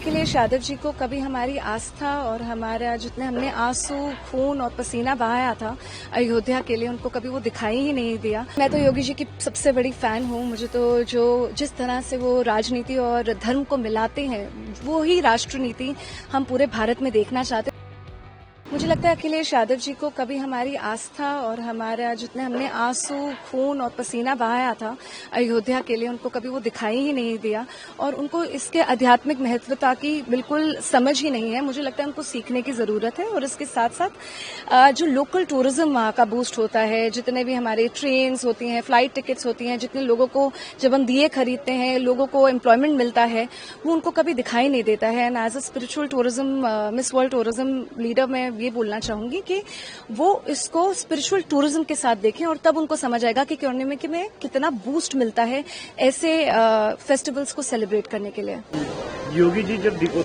अखिलेश यादव जी को कभी हमारी आस्था और हमारा जितने हमने आंसू खून और पसीना बहाया था अयोध्या के लिए, उनको कभी वो दिखाई ही नहीं दिया। मैं तो योगी जी की सबसे बड़ी फैन हूँ। मुझे तो जो जिस तरह से वो राजनीति और धर्म को मिलाते हैं, वो ही राष्ट्रनीति हम पूरे भारत में देखना चाहते हैं। मुझे लगता है अखिलेश यादव जी को कभी हमारी आस्था और हमारा जितने हमने आंसू खून और पसीना बहाया था अयोध्या के लिए, उनको कभी वो दिखाई ही नहीं दिया और उनको इसके आध्यात्मिक महत्वता की बिल्कुल समझ ही नहीं है। मुझे लगता है उनको सीखने की जरूरत है। और इसके साथ साथ जो लोकल टूरिज्म वहाँ का बूस्ट होता है, जितने भी हमारे ट्रेन्स होती हैं, फ्लाइट टिकट्स होती हैं, जितने लोगों को जब हम दिए खरीदते हैं, लोगों को एम्प्लॉयमेंट मिलता है, वो उनको कभी दिखाई नहीं देता है। And as a spiritual tourism miss world tourism leader मैं ये बोलना चाहूंगी कि वो इसको स्पिरिचुअल टूरिज्म के साथ देखें और तब उनको समझ आएगा कि इकोनॉमी में कितना बूस्ट मिलता है ऐसे फेस्टिवल्स को सेलिब्रेट करने के लिए। योगी जी जब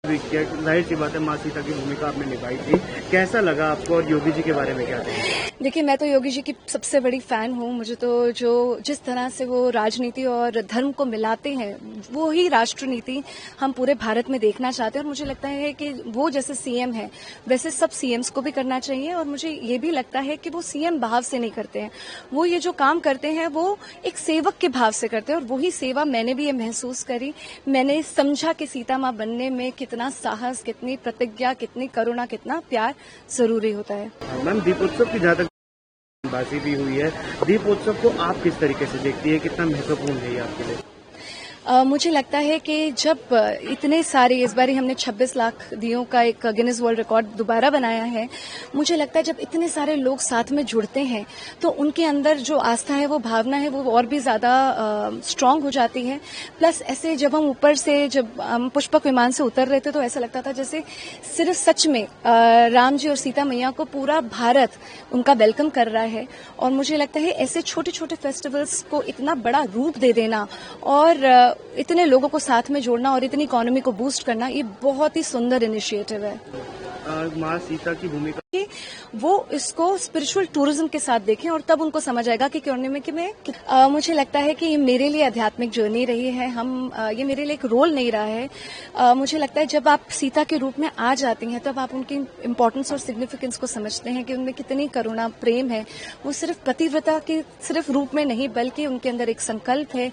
जाहिर सी बात है माँ सीता की भूमिका आपने निभाई थी, कैसा लगा आपको और योगी जी के बारे में क्या कहेंगे? देखिए, मैं तो योगी जी की सबसे बड़ी फैन हूँ। मुझे तो जो जिस तरह से वो राजनीति और धर्म को मिलाते हैं, वो ही राष्ट्रनीति हम पूरे भारत में देखना चाहते हैं। और मुझे लगता है कि वो जैसे सीएम है वैसे सब सीएम्स को भी करना चाहिए। और मुझे ये भी लगता है कि वो सीएम भाव से नहीं करते हैं, वो ये जो काम करते हैं वो एक सेवक के भाव से करते हैं। और वही सेवा मैंने भी ये महसूस करी। मैंने समझा कि सीता माँ बनने में कितना साहस, कितनी प्रतिज्ञा, कितनी करुणा, कितना प्यार जरूरी होता है। मैम, दीपोत्सव की ज्यादा बाजी भी हुई है, दीपोत्सव को आप किस तरीके से देखती है, कितना महत्वपूर्ण है ये आपके लिए? मुझे लगता है कि जब इतने सारे, इस बार हमने 26 लाख दियों का एक गिनीज वर्ल्ड रिकॉर्ड दोबारा बनाया है। मुझे लगता है जब इतने सारे लोग साथ में जुड़ते हैं तो उनके अंदर जो आस्था है, वो भावना है, वो और भी ज्यादा स्ट्रांग हो जाती है। प्लस ऐसे जब हम ऊपर से, जब हम पुष्पक विमान से उतर रहे थे तो ऐसा लगता था जैसे सिर्फ सच में राम जी और सीता मैया को पूरा भारत उनका वेलकम कर रहा है। और मुझे लगता है ऐसे छोटे छोटे फेस्टिवल्स को इतना बड़ा रूप दे देना और इतने लोगों को साथ में जोड़ना और इतनी इकोनॉमी को बूस्ट करना, ये बहुत ही सुंदर इनिशिएटिव है। माँ सीता की भूमिका वो इसको स्पिरिचुअल टूरिज्म के साथ देखें और तब उनको समझ आएगा कि इकोनॉमी में मुझे लगता है कि ये मेरे लिए आध्यात्मिक जर्नी रही है। ये मेरे लिए एक रोल नहीं रहा है। मुझे लगता है जब आप सीता के रूप में आ जाती हैं तब आप उनकी इम्पोर्टेंस और सिग्निफिकेंस को समझते हैं कि उनमें कितनी करुणा, प्रेम है। वो सिर्फ पतिव्रता के सिर्फ रूप में नहीं, बल्कि उनके अंदर एक संकल्प है,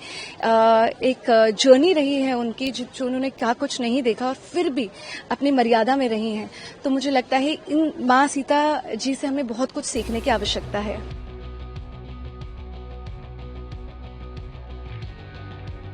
एक जर्नी रही है उनकी, जो उन्होंने क्या कुछ नहीं देखा और फिर भी अपनी मर्यादा में रही हैं। तो मुझे लगता है इन माँ सीता जी से हमें बहुत कुछ सीखने की आवश्यकता है।